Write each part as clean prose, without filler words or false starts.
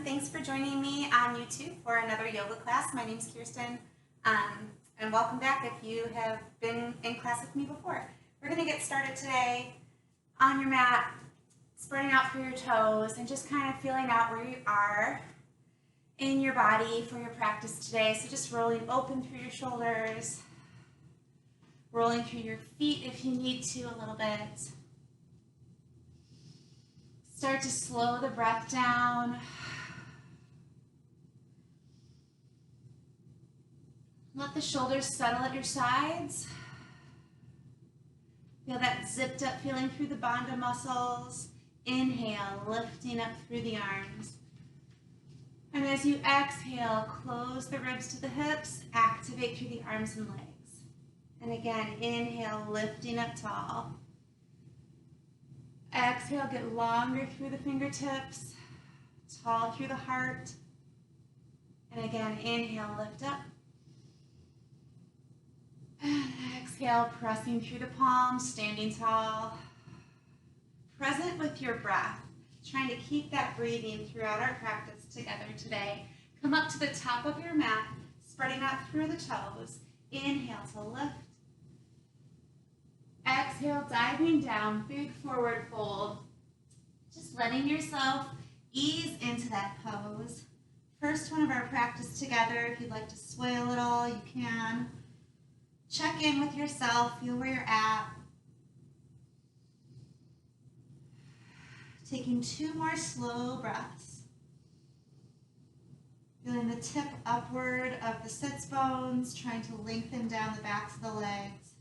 Thanks for joining me on YouTube for another yoga class. My name is Kirsten, and welcome back if you have been in class with me before. We're going to get started today on your mat, spreading out through your toes and just kind of feeling out where you are in your body for your practice today. So just rolling open through your shoulders, rolling through your feet if you need to a little bit. Start to slow the breath down. Let the shoulders settle at your sides. Feel that zipped up feeling through the bandha muscles. Inhale, lifting up through the arms. And as you exhale, close the ribs to the hips, activate through the arms and legs. And again, inhale, lifting up tall. Exhale, get longer through the fingertips, tall through the heart. And again, inhale, lift up. And exhale, pressing through the palms, standing tall. Present with your breath, trying to keep that breathing throughout our practice together today. Come up to the top of your mat, spreading out through the toes. Inhale to lift. Exhale, diving down, big forward fold. Just letting yourself ease into that pose. First one of our practice together. If you'd like to sway a little, you can. Check in with yourself, feel where you're at. Taking 2 more slow breaths. Feeling the tip upward of the sits bones, trying to lengthen down the backs of the legs.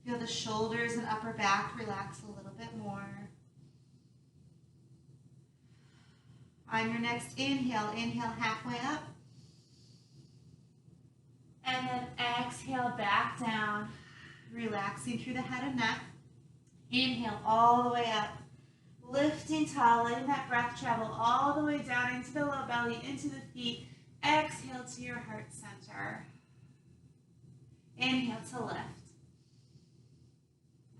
Feel the shoulders and upper back relax a little bit more. On your next inhale, inhale halfway up. And then exhale back down, relaxing through the head and neck. Inhale all the way up, lifting tall, letting that breath travel all the way down into the low belly, into the feet. Exhale to your heart center. Inhale to lift.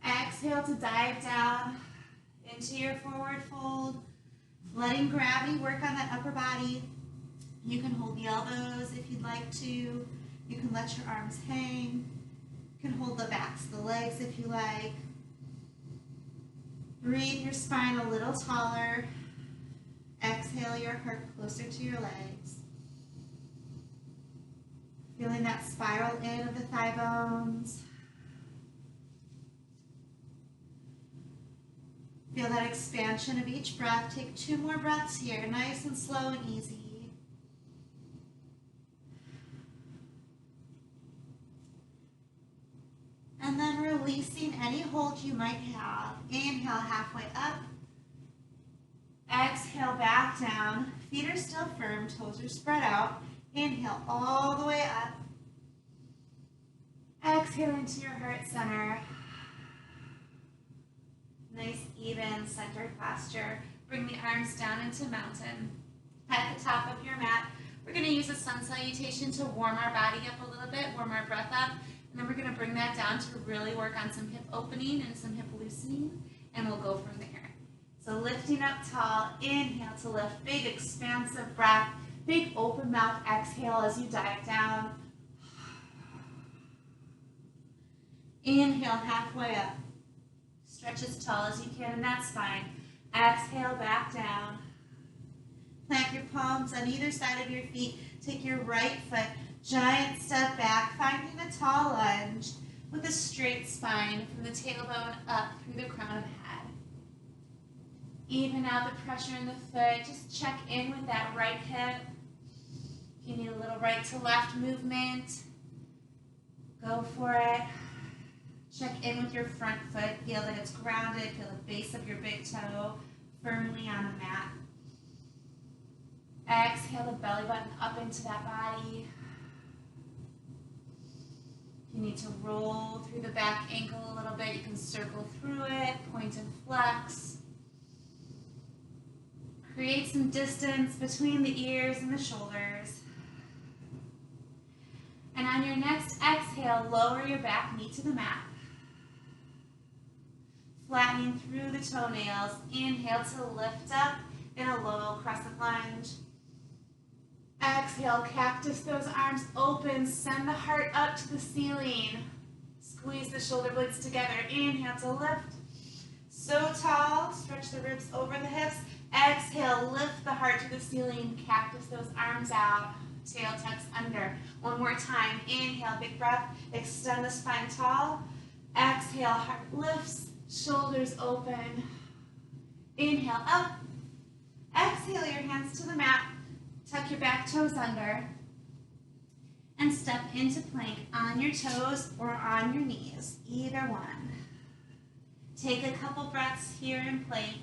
Exhale to dive down into your forward fold, letting gravity work on that upper body. You can hold the elbows if you'd like to. You can let your arms hang. You can hold the backs of the legs if you like. Breathe your spine a little taller. Exhale your heart closer to your legs. Feeling that spiral in of the thigh bones. Feel that expansion of each breath. Take 2 more breaths here, nice and slow and easy. And then releasing any hold you might have. Inhale halfway up. Exhale back down. Feet are still firm, toes are spread out. Inhale all the way up. Exhale into your heart center. Nice, even, centered posture. Bring the arms down into mountain. At the top of your mat, we're going to use a sun salutation to warm our body up a little bit, warm our breath up. And then we're going to bring that down to really work on some hip opening and some hip loosening. And we'll go from there. So lifting up tall, inhale to lift. Big expansive breath. Big open mouth exhale as you dive down. Inhale halfway up. Stretch as tall as you can in that spine. Exhale back down. Plant your palms on either side of your feet. Take your right foot, giant step back, finding a tall lunge with a straight spine from the tailbone up through the crown of the head. Even out the pressure in the foot. Just check in with that right hip. If you need a little right to left movement, go for it. Check in with your front foot. Feel that it's grounded. Feel the base of your big toe firmly on the mat. Exhale the belly button up into that body. If you need to roll through the back ankle a little bit, you can circle through it, point and flex. Create some distance between the ears and the shoulders. And on your next exhale, lower your back knee to the mat. Flattening through the toenails. Inhale to lift up in a low crescent lunge. Exhale, cactus those arms open, send the heart up to the ceiling. Squeeze the shoulder blades together. Inhale to lift. So tall, stretch the ribs over the hips. Exhale, lift the heart to the ceiling, cactus those arms out. Tail tucks under. One more time. Inhale, big breath. Extend the spine tall. Exhale, heart lifts, shoulders open. Inhale, up. Exhale, your hands to the mat. Tuck your back toes under. And step into plank on your toes or on your knees, either one. Take a couple breaths here in plank,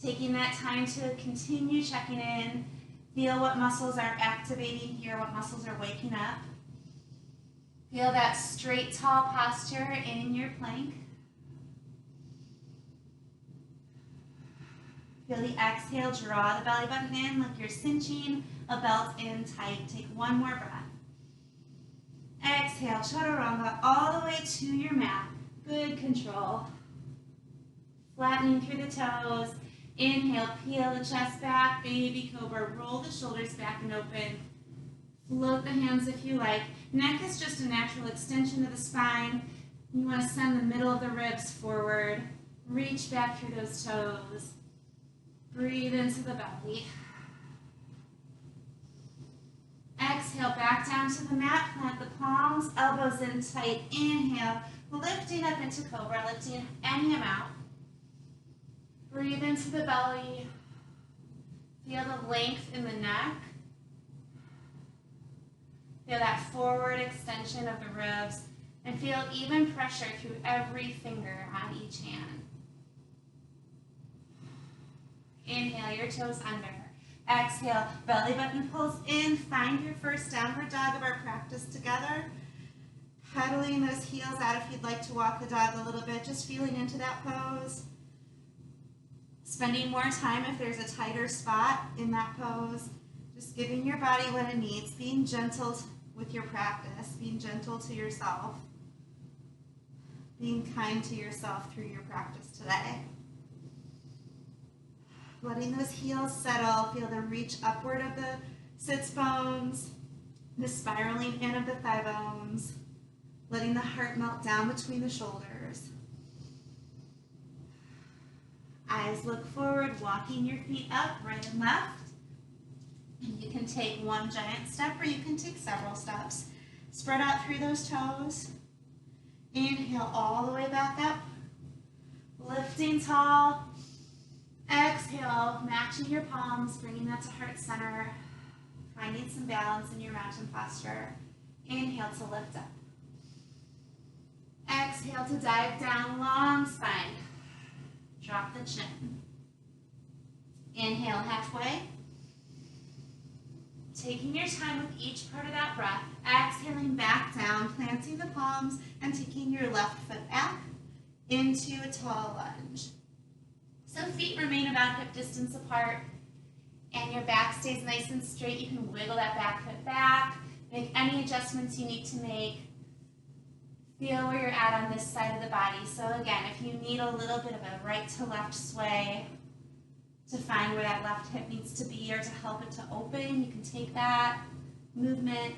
taking that time to continue checking in. Feel what muscles are activating here, what muscles are waking up. Feel that straight, tall posture in your plank. Feel the exhale, draw the belly button in like you're cinching a belt in tight. Take one more breath. Exhale, chaturanga all the way to your mat. Good control. Flattening through the toes. Inhale, peel the chest back, baby cobra. Roll the shoulders back and open. Float the hands if you like. Neck is just a natural extension of the spine. You want to send the middle of the ribs forward. Reach back through those toes. Breathe into the belly. Exhale, back down to the mat. Plant the palms, elbows in tight. Inhale, lifting up into cobra, lifting any amount. Breathe into the belly. Feel the length in the neck. Feel that forward extension of the ribs. And feel even pressure through every finger on each hand. Inhale, your toes under. Exhale, belly button pulls in. Find your first downward dog of our practice together. Pedaling those heels out if you'd like to walk the dog a little bit, just feeling into that pose. Spending more time if there's a tighter spot in that pose. Just giving your body what it needs, being gentle with your practice, being gentle to yourself, being kind to yourself through your practice today. Letting those heels settle, feel the reach upward of the sits bones, the spiraling in of the thigh bones, letting the heart melt down between the shoulders. Eyes look forward, walking your feet up, right and left. And you can take one giant step or you can take several steps. Spread out through those toes. Inhale all the way back up. Lifting tall. Exhale, matching your palms, bringing that to heart center. Finding some balance in your mountain posture. Inhale to lift up. Exhale to dive down, long spine. Drop the chin. Inhale halfway. Taking your time with each part of that breath. Exhaling back down, planting the palms and taking your left foot back into a tall lunge. So feet remain about hip distance apart and your back stays nice and straight. You can wiggle that back foot back, make any adjustments you need to make. Feel where you're at on this side of the body. So again, if you need a little bit of a right to left sway to find where that left hip needs to be or to help it to open, you can take that movement.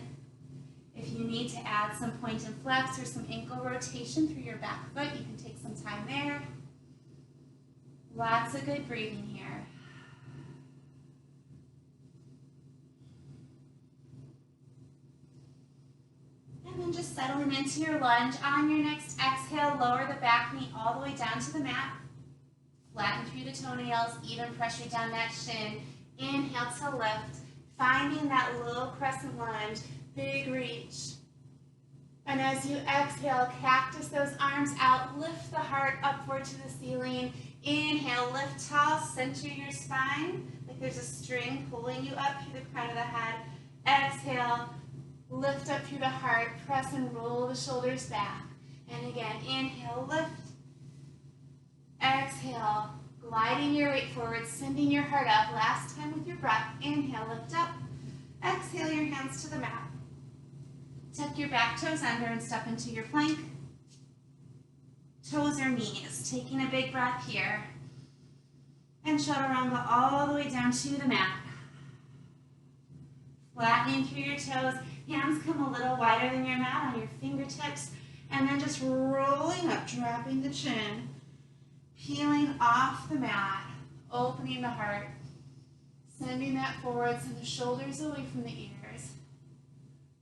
If you need to add some point and flex or some ankle rotation through your back foot, you can take some time there. Lots of good breathing here. And then just settling into your lunge. On your next exhale, lower the back knee all the way down to the mat. Flatten through the toenails, even pressure down that shin. Inhale to lift, finding that low crescent lunge, big reach. And as you exhale, cactus those arms out, lift the heart upward to the ceiling. Inhale, lift tall, center your spine, like there's a string pulling you up through the crown of the head. Exhale, lift up through the heart, press and roll the shoulders back. And again, inhale, lift. Exhale, gliding your weight forward, sending your heart up. Last time with your breath. Inhale, lift up. Exhale, your hands to the mat. Tuck your back toes under and step into your plank. Toes or knees. Taking a big breath here. And chaturanga all the way down to the mat. Flattening through your toes. Hands come a little wider than your mat on your fingertips. And then just rolling up, dropping the chin. Peeling off the mat. Opening the heart. Sending that forward, send the shoulders away from the ears.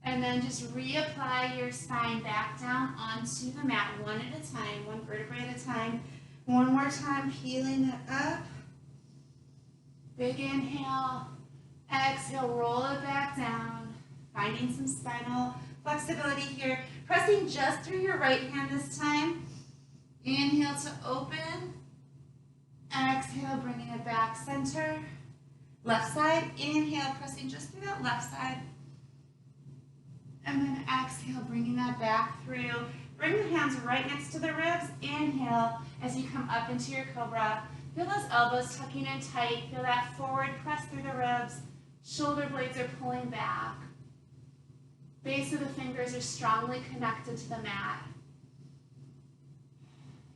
And then just reapply your spine back down onto the mat, one at a time, one vertebrae at a time. One more time, peeling it up. Big inhale. Exhale, roll it back down. Finding some spinal flexibility here. Pressing just through your right hand this time. Inhale to open. Exhale, bringing it back center. Left side, inhale, pressing just through that left side. And then exhale, bringing that back through. Bring the hands right next to the ribs. Inhale as you come up into your cobra. Feel those elbows tucking in tight. Feel that forward press through the ribs. Shoulder blades are pulling back. Base of the fingers are strongly connected to the mat.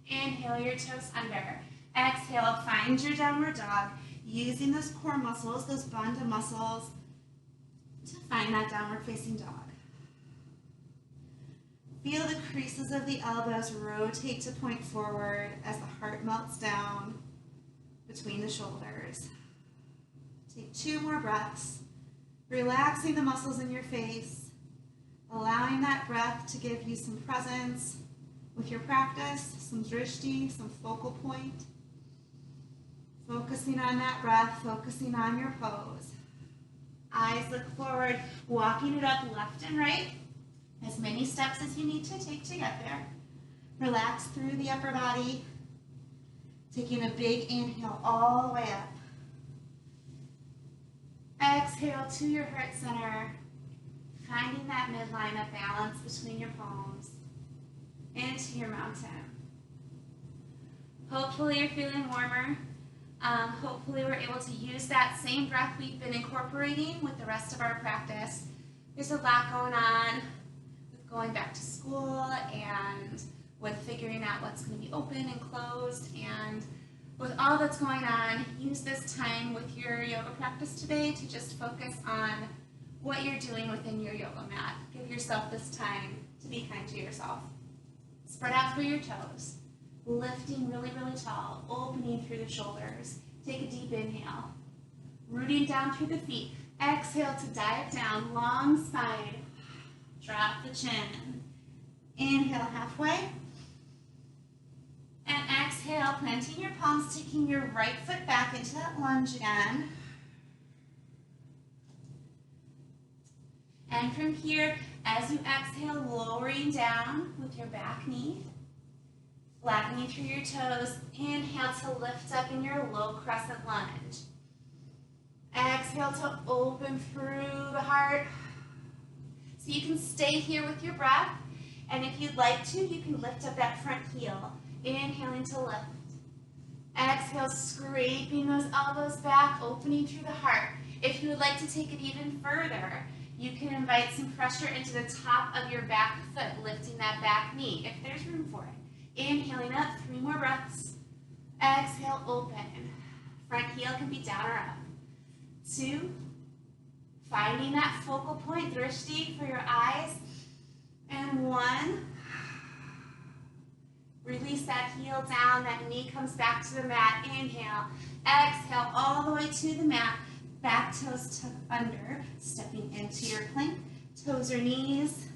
Inhale your toes under. Exhale, find your downward dog. Using those core muscles, those bandha muscles, to find that downward facing dog. Feel the creases of the elbows rotate to point forward as the heart melts down between the shoulders. Take 2 more breaths, relaxing the muscles in your face, allowing that breath to give you some presence with your practice, some drishti, some focal point. Focusing on that breath, focusing on your pose. Eyes look forward, walking it up left and right. As many steps as you need to take to get there. Relax through the upper body. Taking a big inhale all the way up. Exhale to your heart center. Finding that midline of balance between your palms. Into your mountain. Hopefully you're feeling warmer. Hopefully we're able to use that same breath we've been incorporating with the rest of our practice. There's a lot going on with going back to school and with figuring out what's going to be open and closed, and with all that's going on, use this time with your yoga practice today to just focus on what you're doing within your yoga mat. Give yourself this time to be kind to yourself. Spread out through your toes. Lifting really, really tall, opening through the shoulders. Take a deep inhale. Rooting down through the feet. Exhale to dive down, long spine. Drop the chin. Inhale halfway. And exhale, planting your palms, taking your right foot back into that lunge again. And from here, as you exhale, lowering down with your back knee. Flattening through your toes. Inhale to lift up in your low crescent lunge. Exhale to open through the heart. So you can stay here with your breath. And if you'd like to, you can lift up that front heel. Inhaling to lift. Exhale, scraping those elbows back, opening through the heart. If you would like to take it even further, you can invite some pressure into the top of your back foot, lifting that back knee, if there's room for it. Inhaling up, 3 more breaths. Exhale, open. Front heel can be down or up. 2. Finding that focal point, drishti, for your eyes. And 1. Release that heel down, that knee comes back to the mat. Inhale. Exhale, all the way to the mat. Back toes tuck under, stepping into your plank. Toes or knees.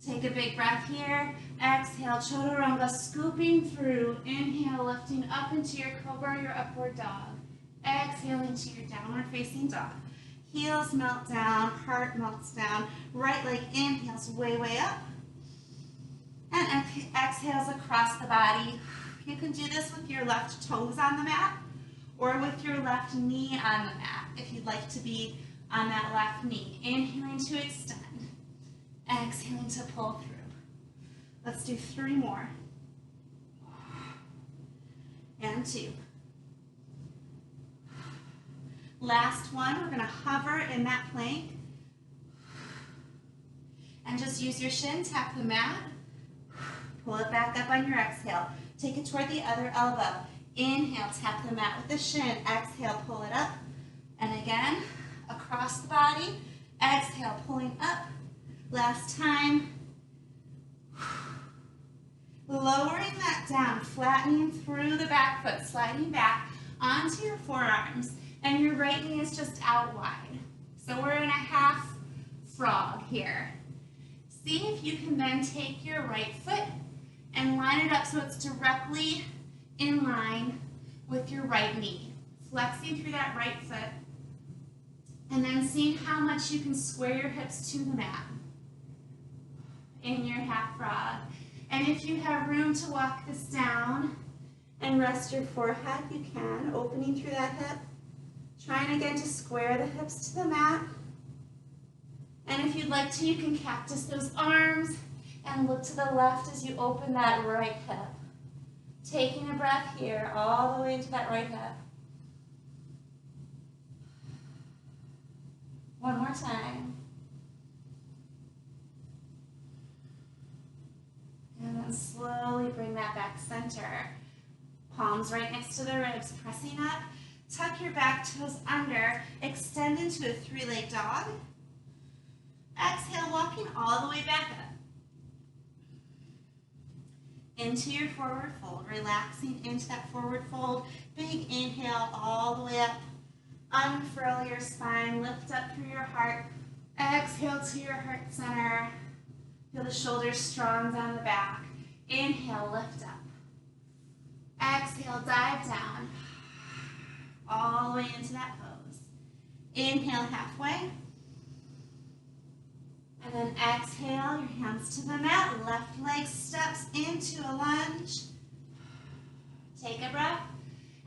Take a big breath here. Exhale, chaturanga, scooping through. Inhale, lifting up into your cobra, your upward dog. Exhaling to your downward facing dog. Heels melt down, heart melts down. Right leg inhales way, way up. And exhales across the body. You can do this with your left toes on the mat or with your left knee on the mat if you'd like to be on that left knee. Inhaling to extend. Exhaling to pull through. Let's do 3 more. And 2. Last one, we're going to hover in that plank. And just use your shin, tap the mat. Pull it back up on your exhale. Take it toward the other elbow. Inhale, tap the mat with the shin. Exhale, pull it up. And again, across the body. Exhale, pulling up. Last time. Lowering that down, flattening through the back foot, sliding back onto your forearms, and your right knee is just out wide. So we're in a half frog here. See if you can then take your right foot and line it up so it's directly in line with your right knee. Flexing through that right foot, and then seeing how much you can square your hips to the mat in your half frog. And if you have room to walk this down and rest your forehead, you can, opening through that hip. Trying again to square the hips to the mat. And if you'd like to, you can cactus those arms and look to the left as you open that right hip. Taking a breath here, all the way into that right hip. One more time. And then slowly bring that back center. Palms right next to the ribs, pressing up. Tuck your back toes under. Extend into a three-leg dog. Exhale, walking all the way back up. Into your forward fold, relaxing into that forward fold. Big inhale all the way up. Unfurl your spine, lift up through your heart. Exhale to your heart center. Feel the shoulders strong down the back. Inhale, lift up. Exhale, dive down. All the way into that pose. Inhale, halfway. And then exhale, your hands to the mat. Left leg steps into a lunge. Take a breath.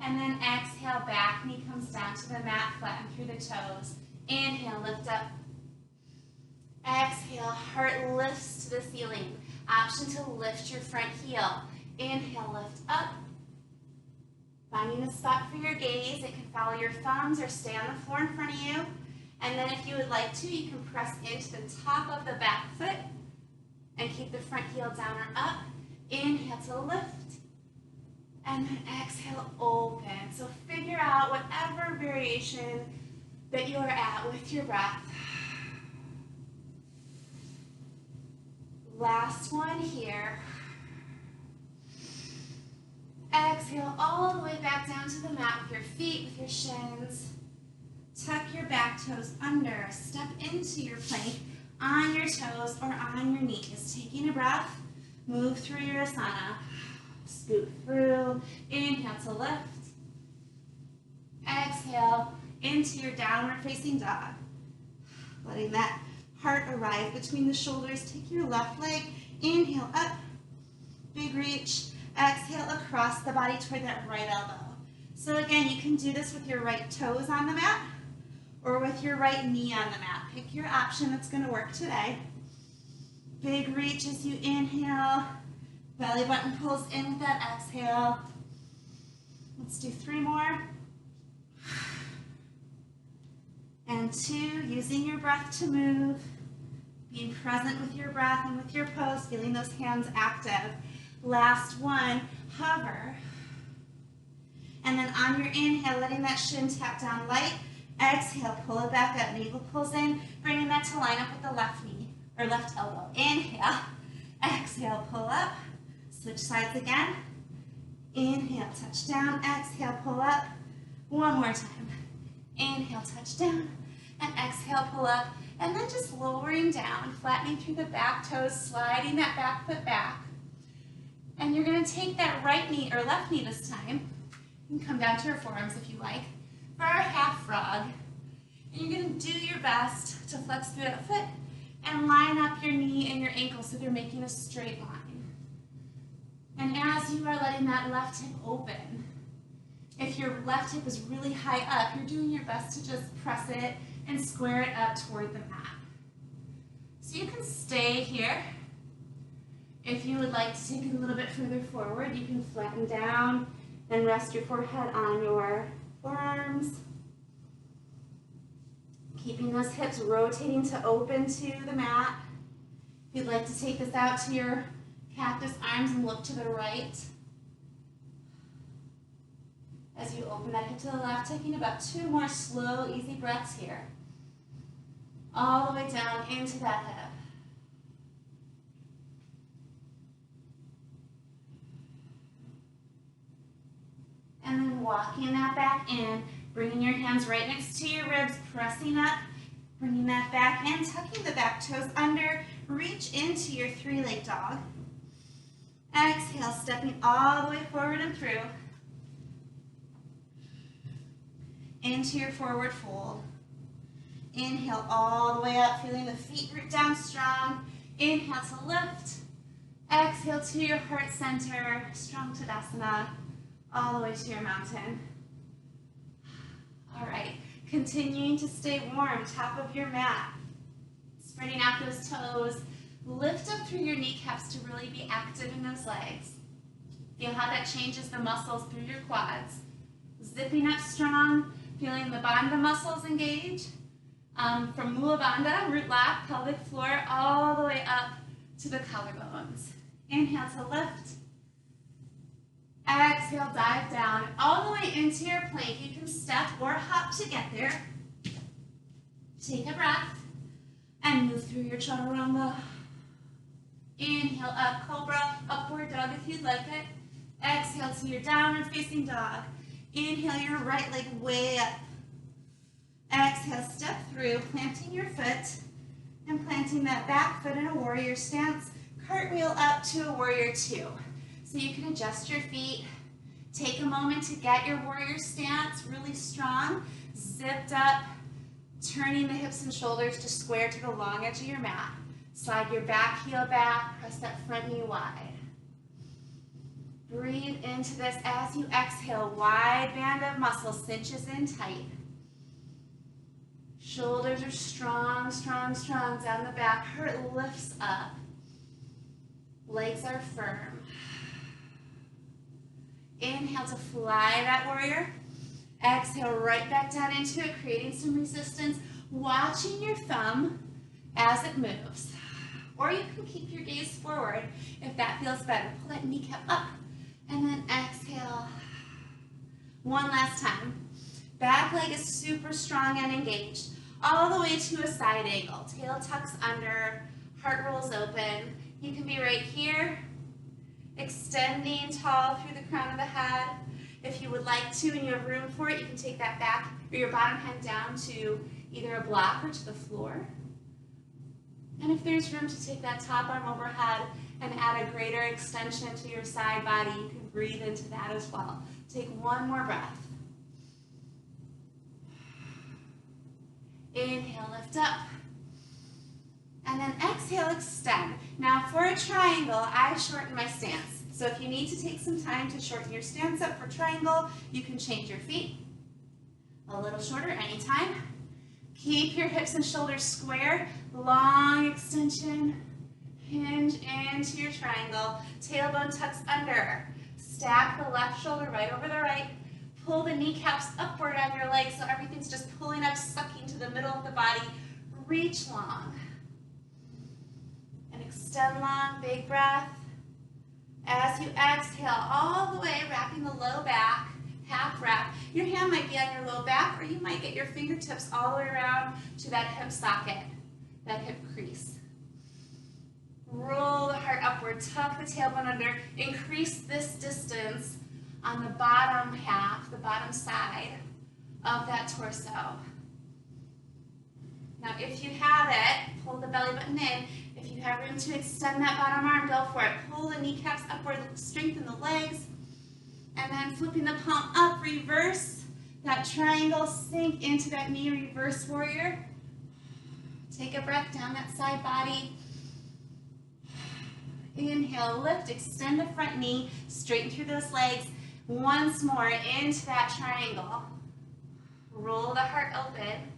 And then exhale, back knee comes down to the mat, flatten through the toes. Inhale, lift up. Exhale, heart lifts to the ceiling. Option to lift your front heel. Inhale, lift up. Finding a spot for your gaze. It can follow your thumbs or stay on the floor in front of you. And then if you would like to, you can press into the top of the back foot and keep the front heel down or up. Inhale to lift. And then exhale, open. So figure out whatever variation that you're at with your breath. Last one here. Exhale all the way back down to the mat with your feet, with your shins. Tuck your back toes under. Step into your plank on your toes or on your knees. Taking a breath. Move through your asana. Scoot through. Inhale to lift. Exhale into your downward facing dog. Letting that heart arrive between the shoulders. Take your left leg. Inhale up. Big reach. Exhale across the body toward that right elbow. So again, you can do this with your right toes on the mat or with your right knee on the mat. Pick your option that's going to work today. Big reach as you inhale. Belly button pulls in with that exhale. Let's do 3 more. And 2, using your breath to move. Being present with your breath and with your pose, feeling those hands active. Last 1, hover. And then on your inhale, letting that shin tap down light. Exhale, pull it back up. Navel pulls in, bringing that to line up with the left knee, or left elbow. Inhale. Exhale, pull up. Switch sides again. Inhale, touch down. Exhale, pull up. One more time. Inhale, touch down. And exhale, pull up. And then just lowering down, flattening through the back toes, sliding that back foot back. And you're going to take that right knee, or left knee this time. You can come down to your forearms if you like, for our half frog. And you're going to do your best to flex through that foot and line up your knee and your ankle so they're making a straight line. And as you are letting that left hip open, if your left hip is really high up, you're doing your best to just press it and square it up toward the mat. So you can stay here. If you would like to take it a little bit further forward, you can flatten down and rest your forehead on your forearms. Keeping those hips rotating to open to the mat. If you'd like to take this out to your cactus arms and look to the right. As you open that hip to the left, taking about 2 more slow, easy breaths here. All the way down into that hip. And then walking that back in, bringing your hands right next to your ribs, pressing up, bringing that back in, tucking the back toes under, reach into your 3-leg dog. Exhale, stepping all the way forward and through. Into your forward fold. Inhale all the way up, feeling the feet root down strong. Inhale to lift. Exhale to your heart center, strong Tadasana, all the way to your mountain. All right, continuing to stay warm, top of your mat. Spreading out those toes. Lift up through your kneecaps to really be active in those legs. Feel how that changes the muscles through your quads. Zipping up strong, feeling the bandha muscles engage. From Mula Bandha, root lap, pelvic floor, all the way up to the collarbones. Inhale to lift. Exhale, dive down, all the way into your plank. You can step or hop to get there. Take a breath and move through your chaturanga. Inhale up, cobra, upward dog if you'd like it. Exhale to your downward facing dog. Inhale your right leg way up. Exhale, step through, planting your foot and planting that back foot in a warrior stance. Cartwheel up to a warrior 2. So you can adjust your feet. Take a moment to get your warrior stance really strong. Zipped up, turning the hips and shoulders to square to the long edge of your mat. Slide your back heel back, press that front knee wide. Breathe into this as you exhale, wide band of muscle cinches in tight. Shoulders are strong, strong, strong down the back. Heart lifts up. Legs are firm. Inhale to fly that warrior. Exhale right back down into it, creating some resistance. Watching your thumb as it moves. Or you can keep your gaze forward if that feels better. Pull that kneecap up and then exhale. One last time. Back leg is super strong and engaged. All the way to a side angle. Tail tucks under, heart rolls open. You can be right here, extending tall through the crown of the head. If you would like to and you have room for it, you can take that back or your bottom hand down to either a block or to the floor. And if there's room to take that top arm overhead and add a greater extension to your side body, you can breathe into that as well. Take one more breath. Inhale, lift up. And then exhale, extend. Now for a triangle, I shorten my stance. So if you need to take some time to shorten your stance up for triangle, you can change your feet a little shorter anytime. Keep your hips and shoulders square, long extension, hinge into your triangle, tailbone tucks under. Stack the left shoulder right over the right. Pull the kneecaps upward on your legs so everything's just pulling up, sucking to the middle of the body. Reach long. And extend long, big breath. As you exhale, all the way, wrapping the low back, half wrap. Your hand might be on your low back, or you might get your fingertips all the way around to that hip socket, that hip crease. Roll the heart upward, tuck the tailbone under, increase this distance on the bottom half, the bottom side of that torso. Now if you have it, pull the belly button in. If you have room to extend that bottom arm, go for it. Pull the kneecaps upward, strengthen the legs, and then flipping the palm up, reverse that triangle, sink into that knee, reverse warrior. Take a breath down that side body. Inhale, lift, extend the front knee, straighten through those legs. Once more into that triangle. Roll the heart open.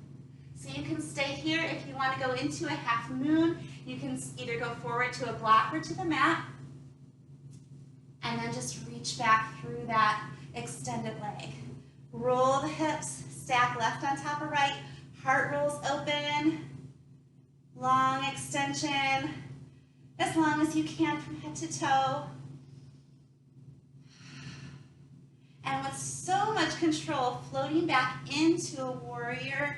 So you can stay here. If you want to go into a half moon, you can either go forward to a block or to the mat. And then just reach back through that extended leg. Roll the hips, stack left on top of right. Heart rolls open. Long extension. As long as you can from head to toe. And with so much control, floating back into a warrior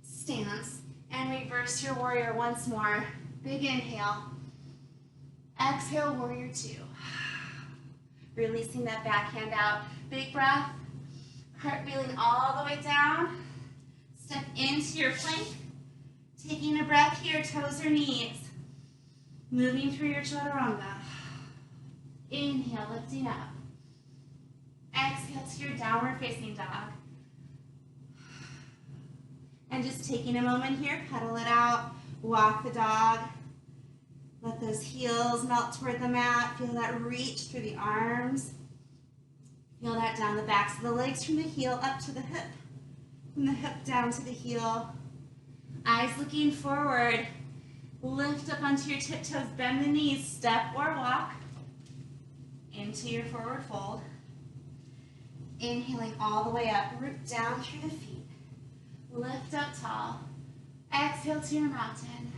stance, and reverse your warrior once more. Big inhale. Exhale, warrior two. Releasing that back hand out. Big breath. Cartwheeling all the way down. Step into your plank. Taking a breath here, toes or knees. Moving through your chaturanga. Inhale, lifting up. Exhale to your downward facing dog. And just taking a moment here, pedal it out, walk the dog. Let those heels melt toward the mat. Feel that reach through the arms. Feel that down the backs of the legs from the heel up to the hip. From the hip down to the heel. Eyes looking forward. Lift up onto your tiptoes, bend the knees, step or walk into your forward fold. Inhaling all the way up, root down through the feet. Lift up tall. Exhale to your mountain.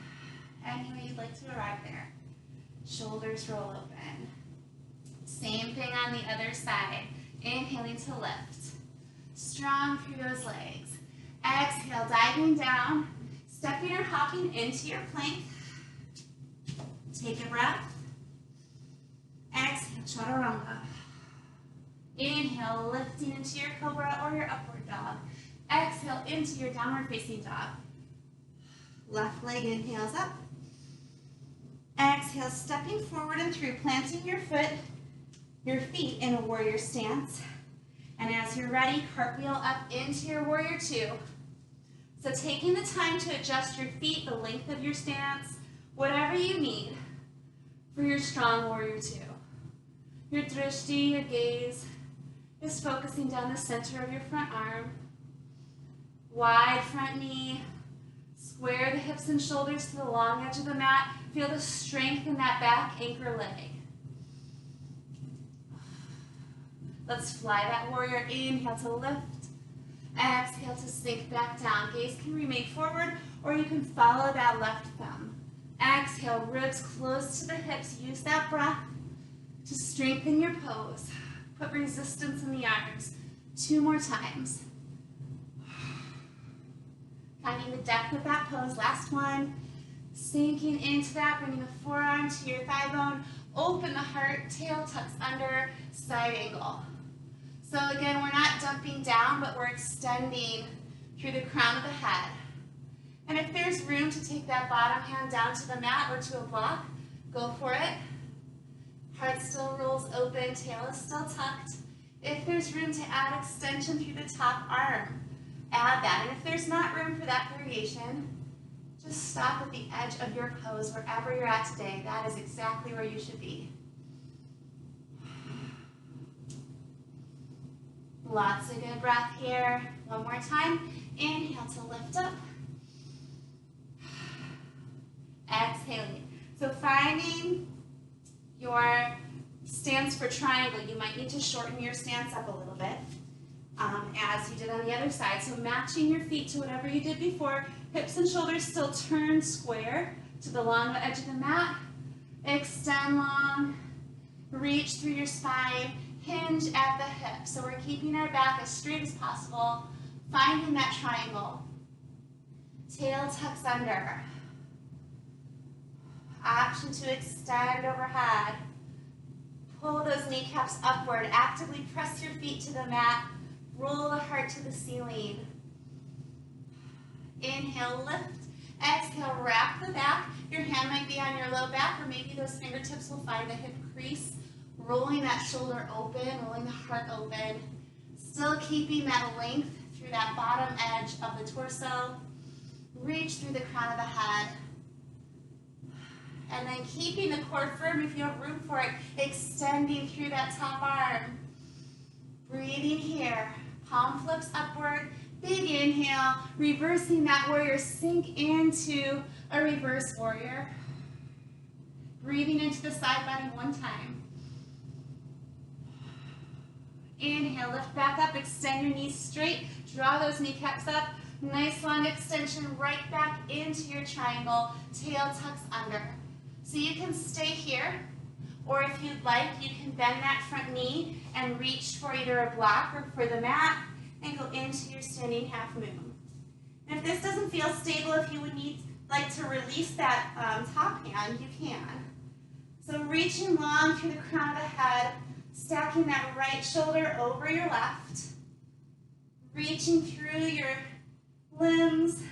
Any way you'd like to arrive there. Shoulders roll open. Same thing on the other side. Inhaling to lift. Strong through those legs. Exhale, diving down. Stepping or hopping into your plank. Take a breath. Exhale, chaturanga. Inhale, lifting into your cobra or your upward dog. Exhale into your downward facing dog. Left leg inhales up. Exhale, stepping forward and through, planting your feet in a warrior stance. And as you're ready, cartwheel up into your warrior two. So taking the time to adjust your feet, the length of your stance, whatever you need for your strong warrior two. Your drishti, your gaze, is focusing down the center of your front arm. Wide front knee. Square the hips and shoulders to the long edge of the mat. Feel the strength in that back anchor leg. Let's fly that warrior. Inhale to lift. Exhale to sink back down. Gaze can remain forward, or you can follow that left thumb. Exhale, ribs close to the hips. Use that breath to strengthen your pose. Put resistance in the arms. 2 more times. Finding the depth of that pose. Last one. Sinking into that, bringing the forearm to your thigh bone. Open the heart, tail tucks under, side angle. So again, we're not dumping down, but we're extending through the crown of the head. And if there's room to take that bottom hand down to the mat or to a block, go for it. Heart still rolls open, tail is still tucked. If there's room to add extension through the top arm, add that. And if there's not room for that variation, just stop at the edge of your pose wherever you're at today. That is exactly where you should be. Lots of good breath here. One more time. Inhale to lift up. Exhaling. So finding your stance for triangle, you might need to shorten your stance up a little bit, as you did on the other side. So matching your feet to whatever you did before. Hips and shoulders still turn square to the long edge of the mat. Extend long. Reach through your spine. Hinge at the hip. So we're keeping our back as straight as possible. Finding that triangle. Tail tucks under. Option to extend overhead. Pull those kneecaps upward. Actively press your feet to the mat. Roll the heart to the ceiling. Inhale, lift. Exhale, wrap the back. Your hand might be on your low back, or maybe those fingertips will find the hip crease. Rolling that shoulder open, rolling the heart open. Still keeping that length through that bottom edge of the torso. Reach through the crown of the head. And then keeping the core firm if you have room for it. Extending through that top arm. Breathing here. Palm flips upward. Big inhale. Reversing that warrior. Sink into a reverse warrior. Breathing into the side body one time. Inhale, lift back up, extend your knees straight, draw those kneecaps up, nice long extension right back into your triangle, tail tucks under. So you can stay here, Or if you'd like, you can bend that front knee and reach for either a block or for the mat and go into your standing half moon. And if this doesn't feel stable, if you would like to release that top hand, you can. So reaching long through the crown of the head, stacking that right shoulder over your left, reaching through your limbs,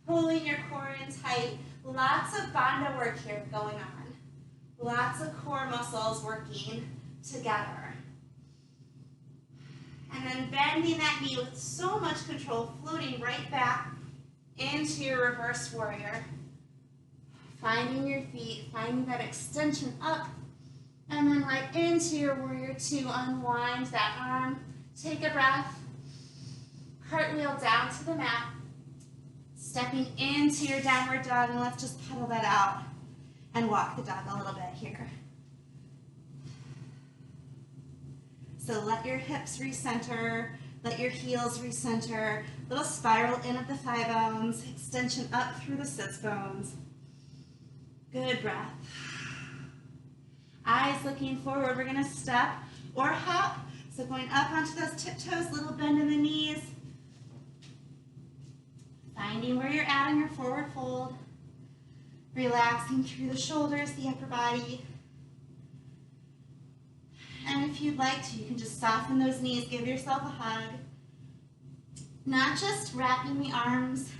pulling your core in tight. Lots of bandha work here going on. Lots of core muscles working together. And then bending that knee with so much control, floating right back into your reverse warrior. Finding your feet, finding that extension up, and then right into your warrior two. Unwind that arm, take a breath, cartwheel down to the mat, stepping into your downward dog, and let's just pedal that out and walk the dog a little bit here. So let your hips recenter, let your heels recenter, little spiral in at the thigh bones, extension up through the sits bones. Good breath. Eyes looking forward. We're gonna step or hop. So going up onto those tiptoes, little bend in the knees. Finding where you're at in your forward fold. Relaxing through the shoulders, the upper body. And if you'd like to, you can just soften those knees, give yourself a hug. Not just wrapping the arms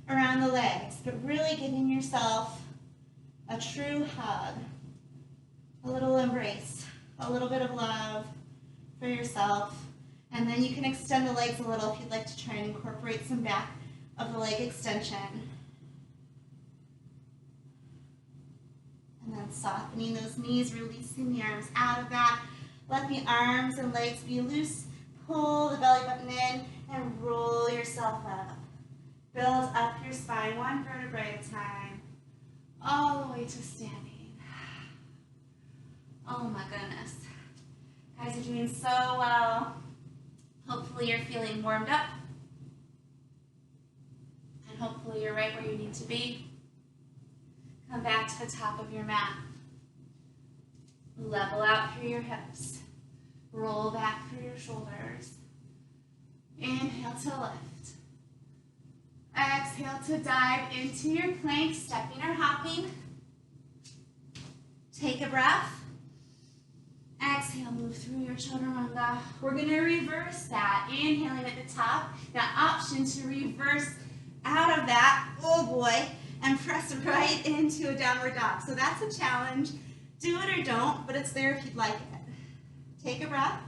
around the legs, but really giving yourself a true hug, a little embrace, a little bit of love for yourself. And then you can extend the legs a little if you'd like to try and incorporate some back of the leg extension. And then softening those knees, releasing the arms out of that. Let the arms and legs be loose. Pull the belly button in and roll yourself up. Build up your spine, one vertebrae at a time, all the way to standing. Oh my goodness. Guys are doing so well. Hopefully you're feeling warmed up. And hopefully you're right where you need to be. Come back to the top of your mat. Level out through your hips. Roll back through your shoulders. Inhale to lift. Exhale to dive into your plank, stepping or hopping. Take a breath. Exhale, move through your chaturanga. We're going to reverse that. Inhaling at the top. Now option to reverse out of that, oh boy, and press right into a downward dog. So that's a challenge. Do it or don't, but it's there if you'd like it. Take a breath.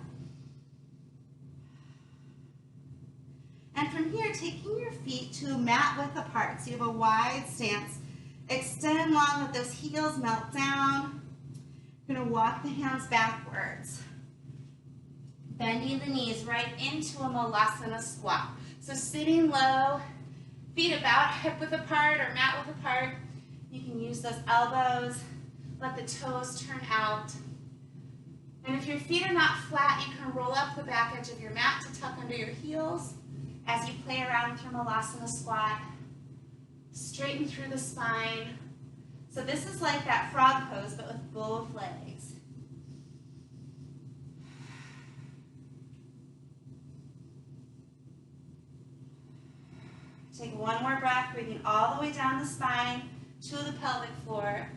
And from here, taking your feet to mat width apart. So you have a wide stance. Extend long, let those heels melt down. You're going to walk the hands backwards. Bending the knees right into a Malasana squat. So sitting low, feet about hip width apart or mat width apart. You can use those elbows. Let the toes turn out. And if your feet are not flat, you can roll up the back edge of your mat to tuck under your heels as you play around with your Malasana squat. Straighten through the spine. So this is like that frog pose, but with both legs. Take one more breath, breathing all the way down the spine to the pelvic floor.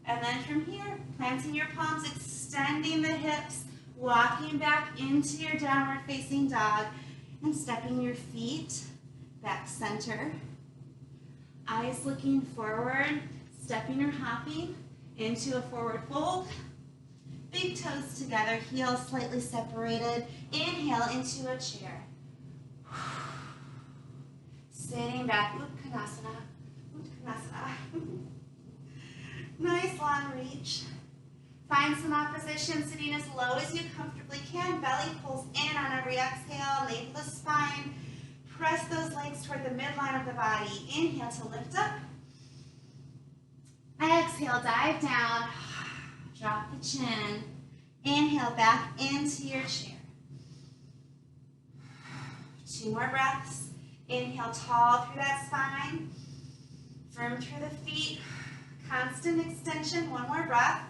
And then from here, planting your palms, extending the hips, walking back into your downward facing dog, and stepping your feet back center. Eyes looking forward, stepping or hopping into a forward fold. Big toes together, heels slightly separated. Inhale into a chair. Sitting back, Uttanasana, Uttanasana. Nice long reach. Find some opposition, sitting as low as you comfortably can. Belly pulls in on every exhale, navel to spine. Press those legs toward the midline of the body. Inhale to lift up. Exhale, dive down. Drop the chin. Inhale back into your chair. 2 more breaths. Inhale tall through that spine. Firm through the feet. Constant extension, one more breath.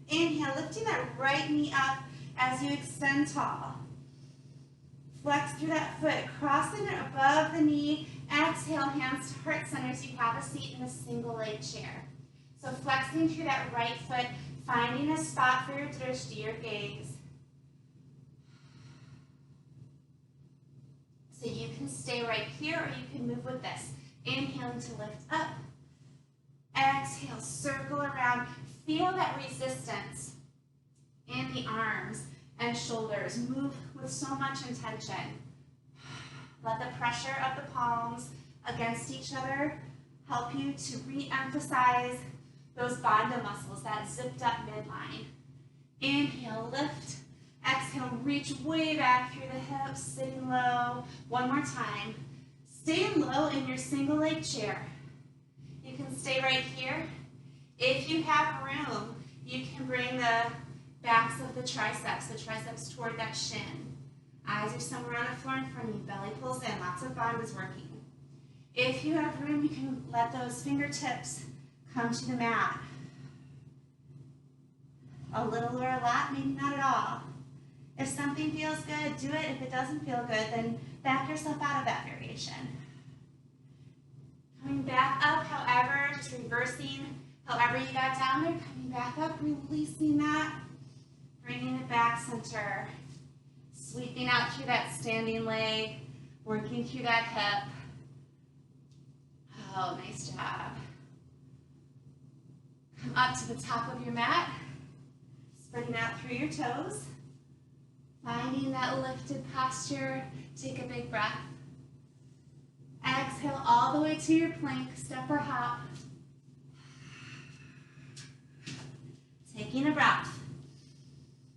Inhale, lifting that right knee up as you extend tall. Flex through that foot, crossing it above the knee. Exhale, hands to heart center so you have a seat in a single leg chair. So flexing through that right foot, finding a spot for your drishti, your gaze. So you can stay right here or you can move with this. Inhaling to lift up. Exhale, circle around. Feel that resistance in the arms and shoulders. Move with so much intention. Let the pressure of the palms against each other help you to re-emphasize those bandha muscles, that zipped up midline. Inhale, lift. Exhale, reach way back through the hips, sitting low. One more time. Stay low in your single leg chair. You can stay right here. If you have room, you can bring the backs of the triceps toward that shin. Eyes are somewhere on the floor in front of you. Belly pulls in. Lots of bandhas working. If you have room, you can let those fingertips come to the mat. A little or a lot, maybe not at all. If something feels good, do it. If it doesn't feel good, then back yourself out of that variation. Coming back up, however, just reversing however you got down there, coming back up, releasing that, bringing it back center, sweeping out through that standing leg, working through that hip. Oh, nice job. Come up to the top of your mat, spreading out through your toes, finding that lifted posture. Take a big breath. Exhale all the way to your plank, step or hop. Taking a breath.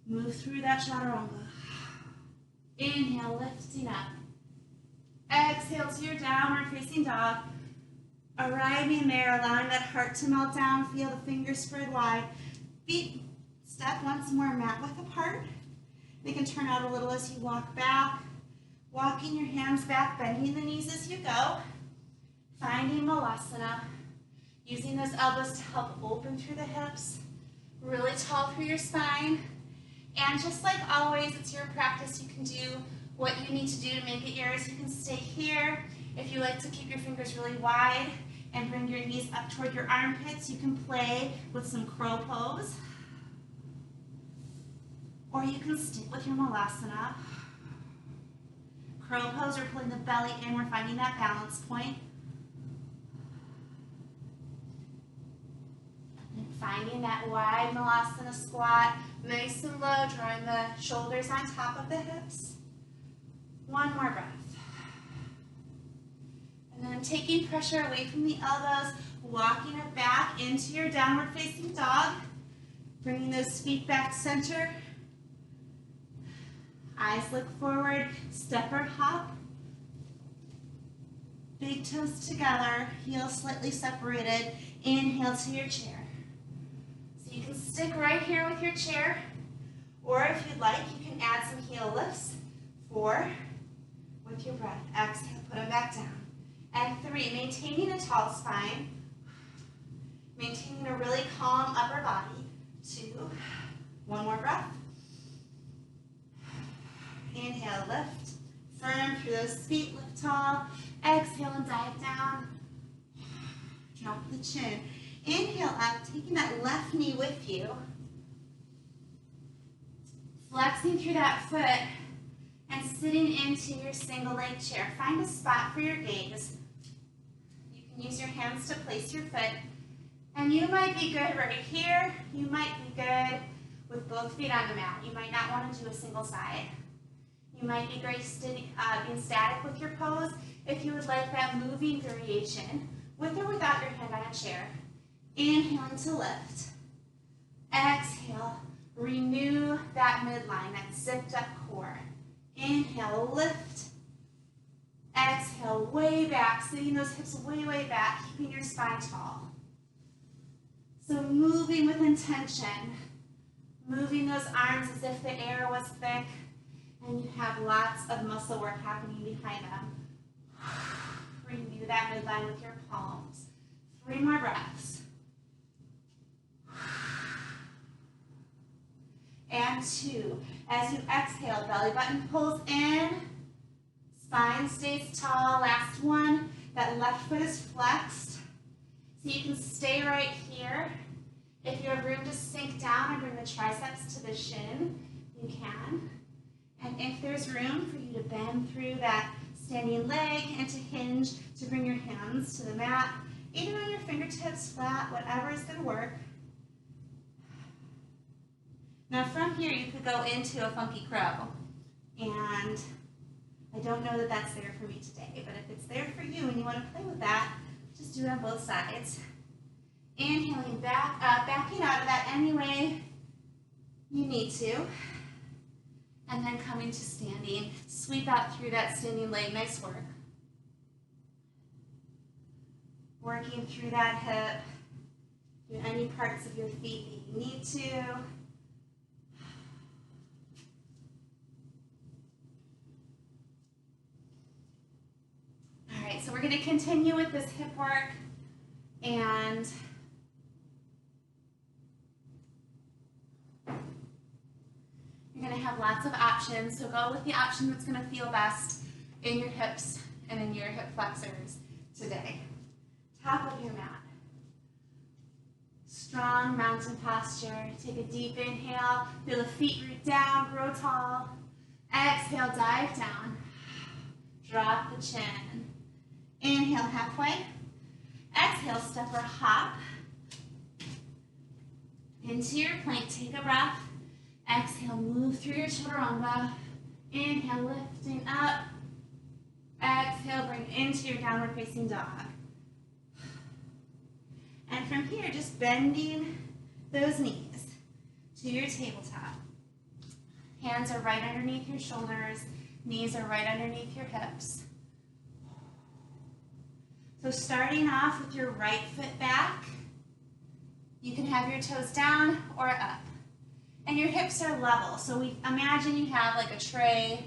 Move through that chaturanga. Inhale, lifting up. Exhale to your downward facing dog. Arriving there, allowing that heart to melt down. Feel the fingers spread wide. Feet step once more mat width apart. They can turn out a little as you walk back. Walking your hands back, bending the knees as you go. Finding Malasana. Using those elbows to help open through the hips. Really tall through your spine. And just like always, it's your practice. You can do what you need to do to make it yours. You can stay here. If you like to keep your fingers really wide and bring your knees up toward your armpits, you can play with some crow pose. Or you can stick with your Malasana. Crow pose, we're pulling the belly in. We're finding that balance point. And finding that wide Malasana squat, nice and low, drawing the shoulders on top of the hips. One more breath. And then taking pressure away from the elbows, walking it back into your downward facing dog. Bringing those feet back center. Eyes look forward, step or hop. Big toes together, heels slightly separated. Inhale to your chair. So you can stick right here with your chair, or if you'd like, you can add some heel lifts. 4, with your breath. Exhale, put them back down. And 3, maintaining a tall spine. Maintaining a really calm upper body. 2, one more breath. Inhale, lift, firm through those feet, lift tall. Exhale and dive down. Drop the chin. Inhale up, taking that left knee with you. Flexing through that foot and sitting into your single leg chair. Find a spot for your gaze. You can use your hands to place your foot. And you might be good right here. You might be good with both feet on the mat. You might not want to do a single side. You might be great being static with your pose if you would like that moving variation with or without your hand on a chair. Inhaling to lift. Exhale, renew that midline, that zipped up core. Inhale, lift. Exhale, way back, sitting those hips way, way back, keeping your spine tall. So moving with intention, moving those arms as if the air was thick, and you have lots of muscle work happening behind them. Renew that midline with your palms. 3 more breaths. And 2. As you exhale, belly button pulls in, spine stays tall. Last one. That left foot is flexed. So you can stay right here. If you have room to sink down and bring the triceps to the shin, you can. And if there's room for you to bend through that standing leg and to hinge, to bring your hands to the mat, even on your fingertips flat, whatever is going to work. Now from here, you could go into a funky crow. And I don't know that that's there for me today, but if it's there for you and you want to play with that, just do it on both sides. Inhaling back up, backing out of that any way you need to. And then coming to standing. Sweep out through that standing leg. Nice work. Working through that hip. Do any parts of your feet that you need to. All right, so we're going to continue with this hip work. And you're going to have lots of options, so go with the option that's going to feel best in your hips and in your hip flexors today. Top of your mat. Strong mountain posture. Take a deep inhale. Feel the feet root down, grow tall. Exhale, dive down. Drop the chin. Inhale, halfway. Exhale, step or hop. Into your plank, take a breath. Exhale, move through your chaturanga. Inhale, lifting up. Exhale, bring into your downward facing dog. And from here, just bending those knees to your tabletop. Hands are right underneath your shoulders. Knees are right underneath your hips. So starting off with your right foot back, you can have your toes down or up. And your hips are level. So we imagine you have like a tray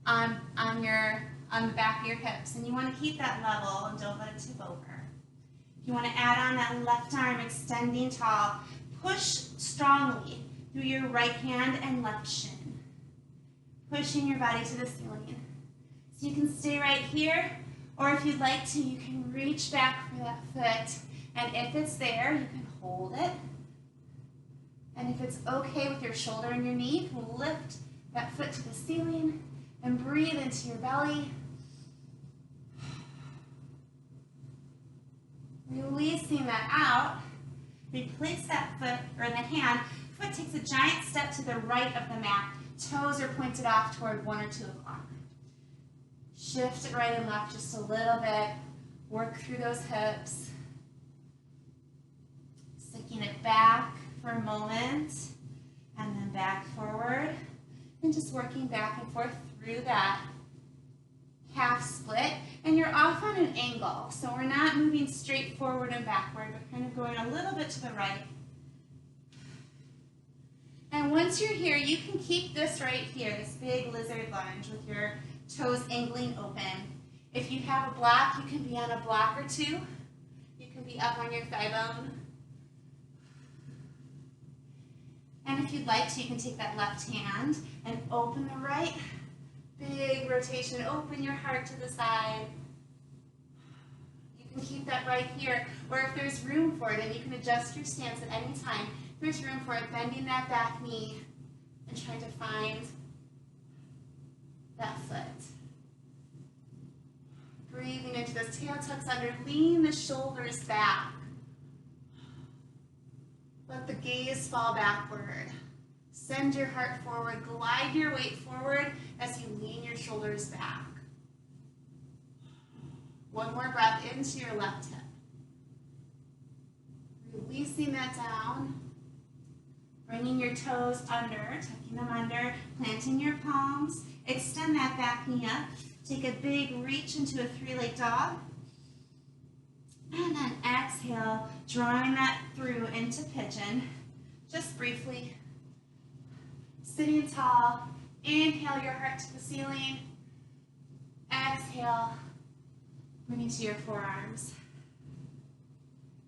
on the back of your hips, and you want to keep that level and don't let it tip over. You want to add on that left arm extending tall. Push strongly through your right hand and left shin. Pushing your body to the ceiling. So you can stay right here, or if you'd like to, you can reach back for that foot. And if it's there, you can hold it. And if it's okay with your shoulder and your knee, you can lift that foot to the ceiling and breathe into your belly. Releasing that out, replace that foot, or the hand. Foot takes a giant step to the right of the mat. Toes are pointed off toward 1 or 2 o'clock. Shift it right and left just a little bit. Work through those hips. Sticking it back for a moment, and then back forward. And just working back and forth through that half split, and you're off on an angle, so we're not moving straight forward and backward, but kind of going a little bit to the right. And once you're here, you can keep this right here, this big lizard lunge with your toes angling open. If you have a block, you can be on a block or 2. You can be up on your thigh bone. And if you'd like to, you can take that left hand and open the right. Big rotation, open your heart to the side. You can keep that right here, or if there's room for it, and you can adjust your stance at any time. If there's room for it, bending that back knee and trying to find that foot. Breathing into this, tail tucks under, lean the shoulders back. Let the gaze fall backward. Send your heart forward, glide your weight forward as you lean your shoulders back. One more breath into your left hip. Releasing that down. Bringing your toes under, tucking them under, planting your palms. Extend that back knee up. Take a big reach into a 3-leg dog. And then exhale, drawing that through into pigeon. Just briefly. Sitting tall. Inhale your heart to the ceiling. Exhale, bring it to your forearms.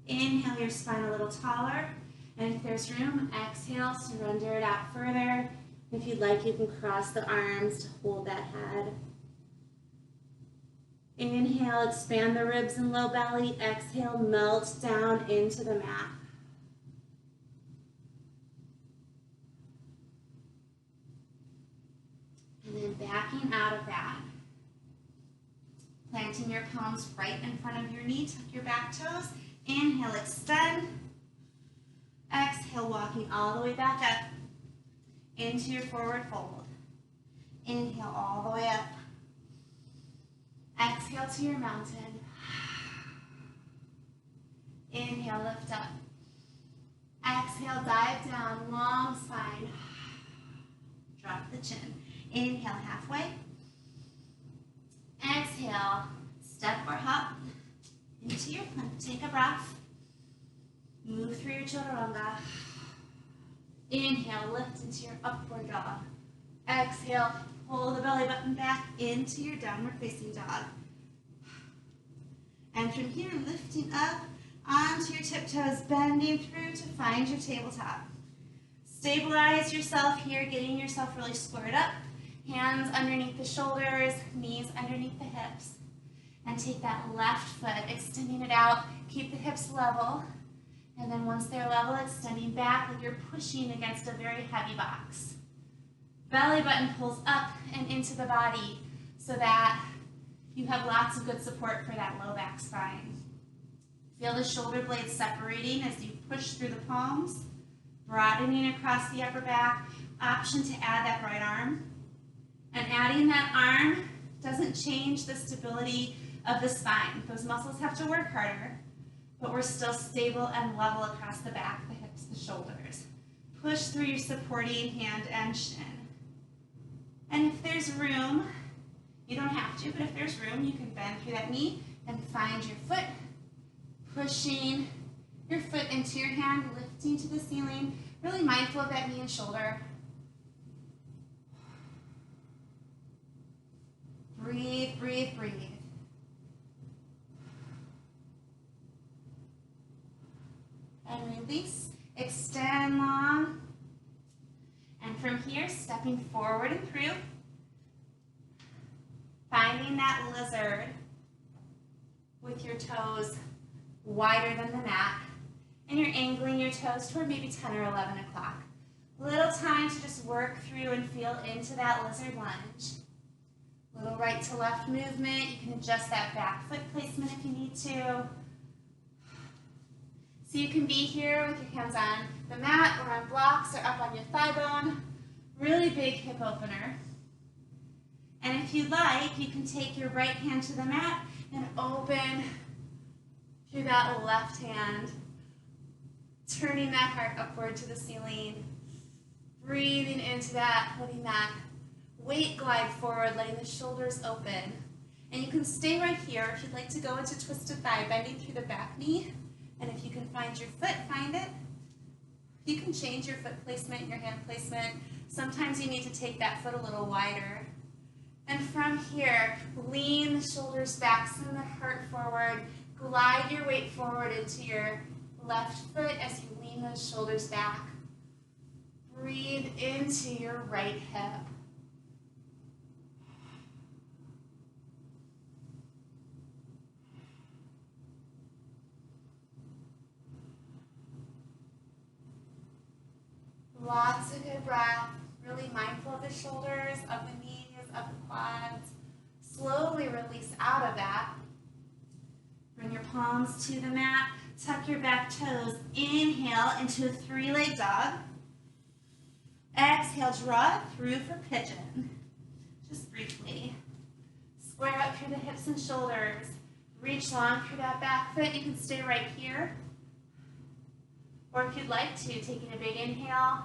Inhale your spine a little taller. And if there's room, exhale, surrender it out further. If you'd like, you can cross the arms to hold that head. Inhale, expand the ribs and low belly. Exhale, melt down into the mat. And then backing out of that. Planting your palms right in front of your knee. Tuck your back toes. Inhale, extend. Exhale, walking all the way back up into your forward fold. Inhale all the way up. Exhale to your mountain. Inhale, lift up. Exhale, dive down, long spine. Drop the chin. Inhale, halfway. Exhale, step or hop into your plank. Take a breath. Move through your chaturanga. Inhale, lift into your upward dog. Exhale, pull the belly button back into your downward facing dog. And from here, lifting up onto your tiptoes, bending through to find your tabletop. Stabilize yourself here, getting yourself really squared up. Hands underneath the shoulders, knees underneath the hips. And take that left foot, extending it out. Keep the hips level. And then once they're level, extending back like you're pushing against a very heavy box. Belly button pulls up and into the body so that you have lots of good support for that low back spine. Feel the shoulder blades separating as you push through the palms, broadening across the upper back. Option to add that right arm. And adding that arm doesn't change the stability of the spine. Those muscles have to work harder, but we're still stable and level across the back, the hips, the shoulders. Push through your supporting hand and shin. And if there's room, you don't have to, but if there's room, you can bend through that knee and find your foot, pushing your foot into your hand, lifting to the ceiling, really mindful of that knee and shoulder. Breathe, breathe, breathe. And release, extend long. And from here, stepping forward and through, finding that lizard with your toes wider than the mat, and you're angling your toes toward maybe 10 or 11 o'clock. Little time to just work through and feel into that lizard lunge. Little right to left movement. You can adjust that back foot placement if you need to. So you can be here with your hands on the mat or on blocks or up on your thigh bone. Really big hip opener. And if you'd like, you can take your right hand to the mat and open through that left hand, turning that heart upward to the ceiling. Breathing into that, letting that weight glide forward, letting the shoulders open. And you can stay right here if you'd like to go into twisted thigh, bending through the back knee. And if you can find your foot, find it. You can change your foot placement, your hand placement. Sometimes you need to take that foot a little wider. And from here, lean the shoulders back, send the heart forward. Glide your weight forward into your left foot as you lean those shoulders back. Breathe into your right hip. Lots of good breath, really mindful of the shoulders, of the knees, of the quads. Slowly release out of that. Bring your palms to the mat, tuck your back toes. Inhale into a three-leg dog. Exhale, draw through for pigeon. Just briefly. Square up through the hips and shoulders. Reach long through that back foot. You can stay right here. Or if you'd like to, taking a big inhale,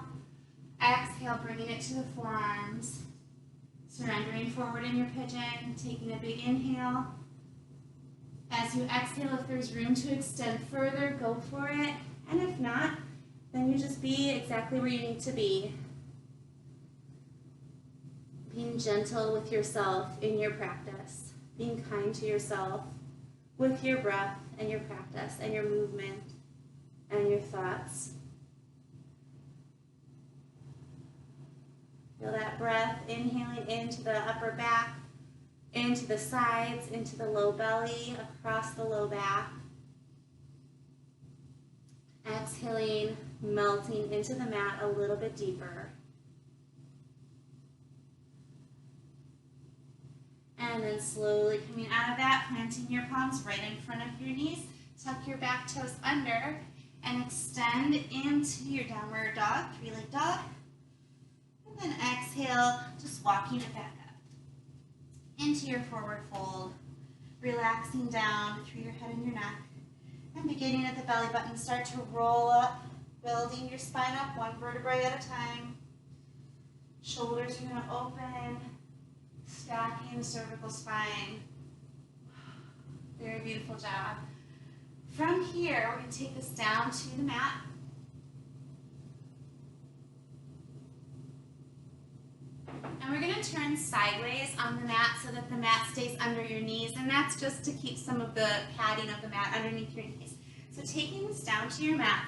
exhale, bringing it to the forearms. Surrendering forward in your pigeon, taking a big inhale. As you exhale, if there's room to extend further, go for it. And if not, then you just be exactly where you need to be. Being gentle with yourself in your practice. Being kind to yourself with your breath and your practice and your movement. and your thoughts. Feel that breath inhaling into the upper back, into the sides, into the low belly, across the low back. Exhaling, melting into the mat a little bit deeper. And then slowly coming out of that, planting your palms right in front of your knees. Tuck your back toes under and extend into your downward dog, three-leg dog. And then exhale, just walking it back up. Into your forward fold, relaxing down through your head and your neck. And beginning at the belly button, start to roll up, building your spine up one vertebrae at a time. Shoulders are going to open, stacking the cervical spine. Very beautiful job. From here, we're going to take this down to the mat. And we're going to turn sideways on the mat so that the mat stays under your knees, and that's just to keep some of the padding of the mat underneath your knees. So taking this down to your mat,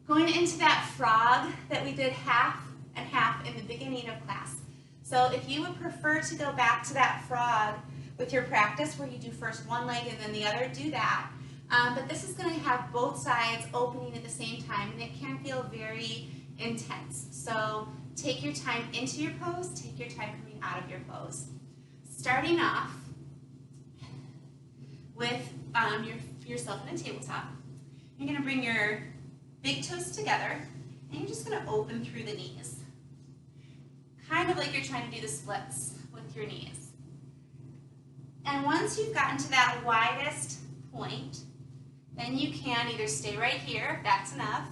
going into that frog that we did half and half in the beginning of class. So if you would prefer to go back to that frog with your practice where you do first one leg and then the other, do that. But this is going to have both sides opening at the same time, and it can feel very intense. So take your time into your pose, take your time coming out of your pose. Starting off with yourself in a tabletop. You're going to bring your big toes together, and you're just going to open through the knees. Kind of like you're trying to do the splits with your knees. And once you've gotten to that widest point, then you can either stay right here, if that's enough,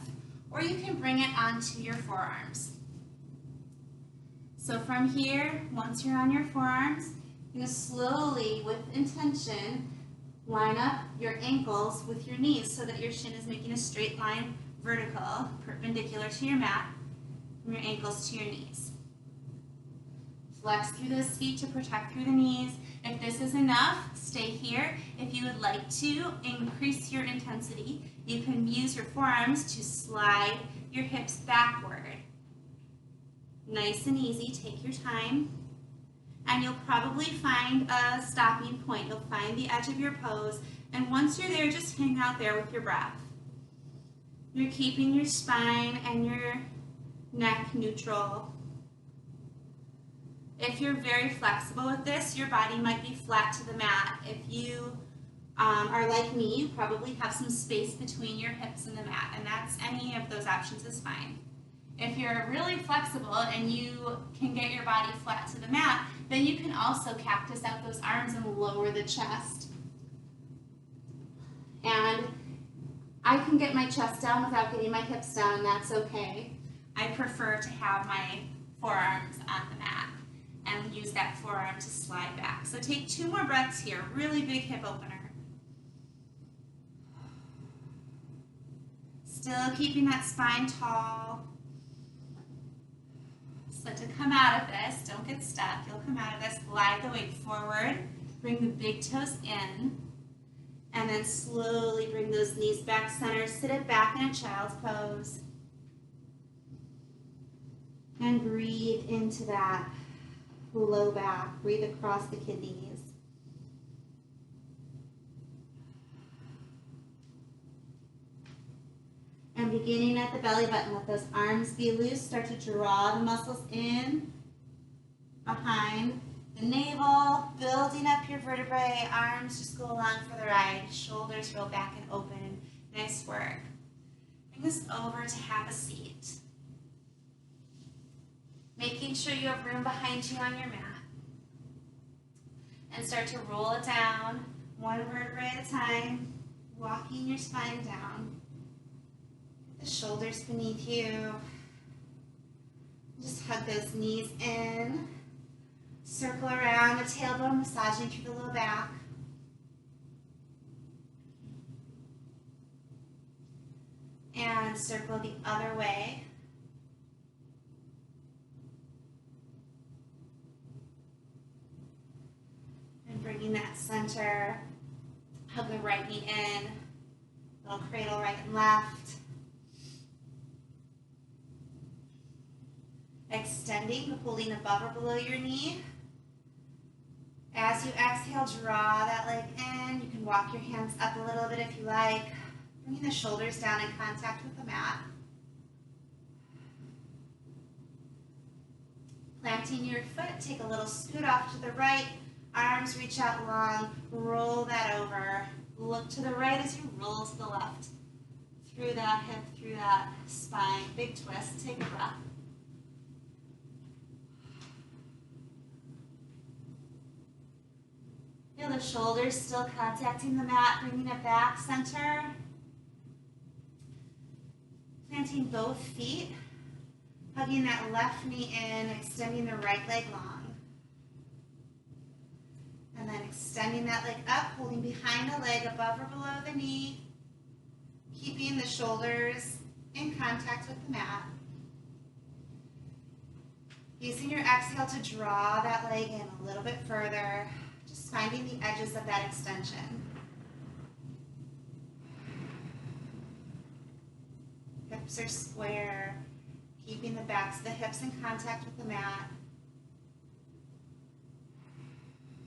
or you can bring it onto your forearms. So from here, once you're on your forearms, you're going to slowly, with intention, line up your ankles with your knees so that your shin is making a straight line vertical, perpendicular to your mat, from your ankles to your knees. Flex through those feet to protect through the knees. If this is enough, stay here. If you would like to increase your intensity, you can use your forearms to slide your hips backward. Nice and easy, take your time. And you'll probably find a stopping point. You'll find the edge of your pose. And once you're there, just hang out there with your breath. You're keeping your spine and your neck neutral. If you're very flexible with this, your body might be flat to the mat. If you are like me, you probably have some space between your hips and the mat, and that's any of those options is fine. If you're really flexible and you can get your body flat to the mat, then you can also cactus out those arms and lower the chest. And I can get my chest down without getting my hips down, and that's okay. I prefer to have my forearms on the mat and use that forearm to slide back. So take 2 more breaths here, really big hip opener. Still keeping that spine tall. So to come out of this, don't get stuck, you'll come out of this, glide the weight forward, bring the big toes in, and then slowly bring those knees back center, sit it back in a child's pose. And breathe into that low back, breathe across the kidneys. And beginning at the belly button, let those arms be loose. Start to draw the muscles in, behind the navel, building up your vertebrae. Arms just go along for the ride. Shoulders roll back and open. Nice work. Bring this over to have a seat. Making sure you have room behind you on your mat. And start to roll it down, one vertebrae at a time, walking your spine down. The shoulders beneath you. Just hug those knees in. Circle around the tailbone, massaging through the low back. And circle the other way. And bringing that center, hug the right knee in, Little cradle right and left. Extending, but holding above or below your knee. As you exhale, draw that leg in. You can walk your hands up a little bit if you like. Bringing the shoulders down in contact with the mat. Planting your foot, take a little scoot off to the right. Arms reach out long, roll that over. Look to the right as you roll to the left. Through that hip, through that spine. Big twist, take a breath. Feel the shoulders still contacting the mat, bringing it back, center. Planting both feet, hugging that left knee in, extending the right leg long. And then extending that leg up, holding behind the leg, above or below the knee. Keeping the shoulders in contact with the mat. Using your exhale to draw that leg in a little bit further. Just finding the edges of that extension. Hips are square. Keeping the backs of the hips in contact with the mat.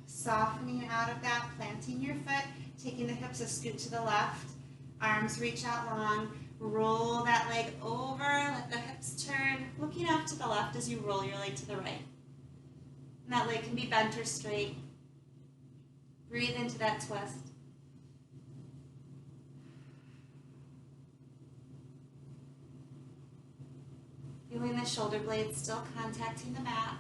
Softening out of that, planting your foot, taking the hips a scoot to the left. Arms reach out long. Roll that leg over, let the hips turn. Looking off to the left as you roll your leg to the right. And that leg can be bent or straight. Breathe into that twist. Feeling the shoulder blades still contacting the mat.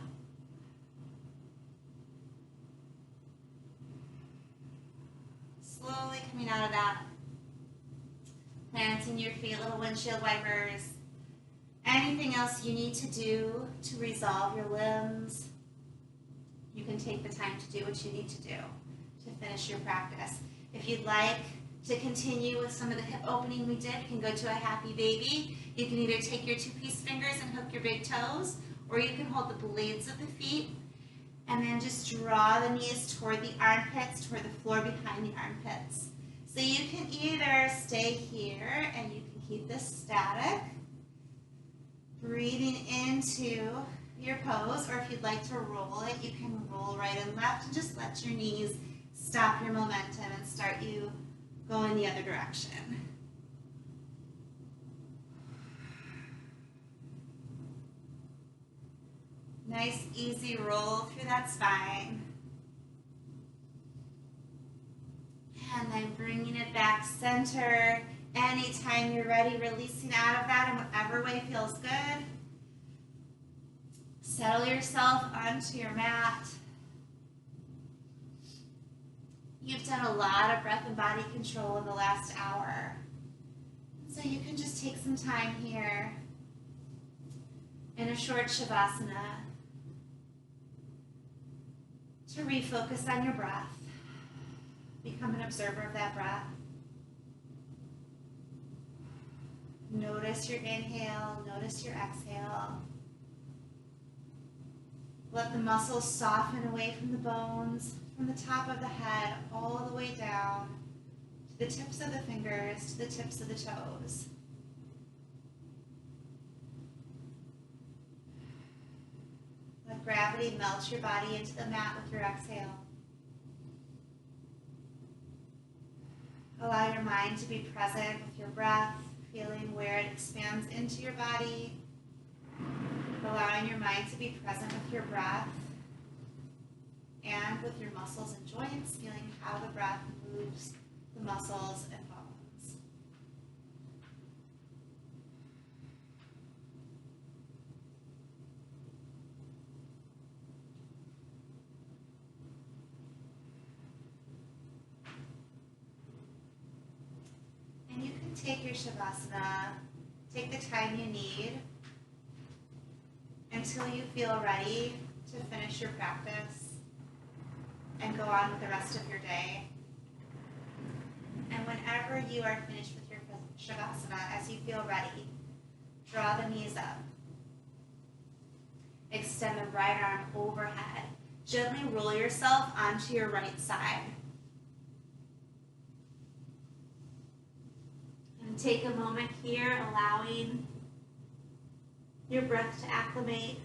Slowly coming out of that. Planting your feet, little windshield wipers. Anything else you need to do to resolve your limbs, you can take the time to do what you need to do to finish your practice. If you'd like to continue with some of the hip opening we did, you can go to a happy baby. You can either take your two-piece fingers and hook your big toes, or you can hold the blades of the feet and then just draw the knees toward the armpits, toward the floor behind the armpits. So you can either stay here and you can keep this static, breathing into your pose, or if you'd like to roll it, you can roll right and left and just let your knees stop your momentum and start you going the other direction. Nice, easy roll through that spine. And then bringing it back center. Anytime you're ready, releasing out of that in whatever way feels good. Settle yourself onto your mat. You've done a lot of breath and body control in the last hour. So you can just take some time here in a short Shavasana to refocus on your breath. Become an observer of that breath. Notice your inhale, notice your exhale. Let the muscles soften away from the bones, from the top of the head all the way down to the tips of the fingers, to the tips of the toes. Let gravity melt your body into the mat with your exhale. Allow your mind to be present with your breath, feeling where it expands into your body. Allowing your mind to be present with your breath and with your muscles and joints, feeling how the breath moves the muscles and bones. And you can take your Shavasana, take the time you need until you feel ready to finish your practice and go on with the rest of your day. And whenever you are finished with your Shavasana, as you feel ready, draw the knees up. Extend the right arm overhead. Gently roll yourself onto your right side. Take a moment here, allowing your breath to acclimate.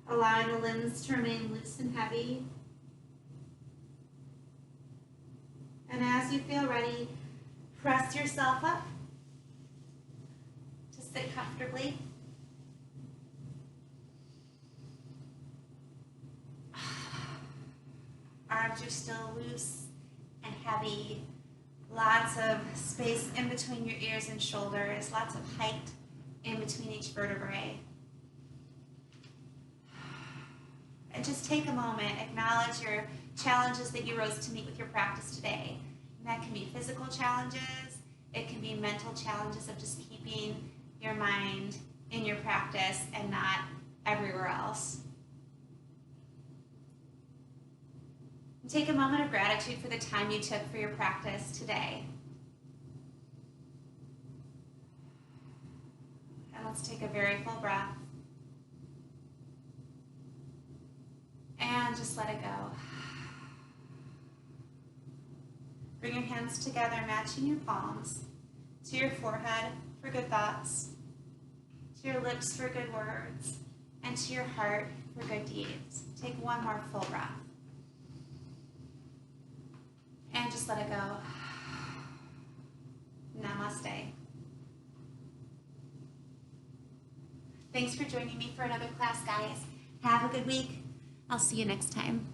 Allowing the limbs to remain loose and heavy. And as you feel ready, press yourself up to sit comfortably. Arms are still loose and heavy. Lots of space in between your ears and shoulders. Lots of height in between each vertebrae. And just take a moment, acknowledge your challenges that you rose to meet with your practice today. And that can be physical challenges, it can be mental challenges of just keeping your mind in your practice and not everywhere else. And take a moment of gratitude for the time you took for your practice today. And let's take a very full breath. And just let it go. Bring your hands together, matching your palms to your forehead for good thoughts, to your lips for good words, and to your heart for good deeds. Take one more full breath. And just let it go. Namaste. Thanks for joining me for another class, guys. Have a good week. I'll see you next time.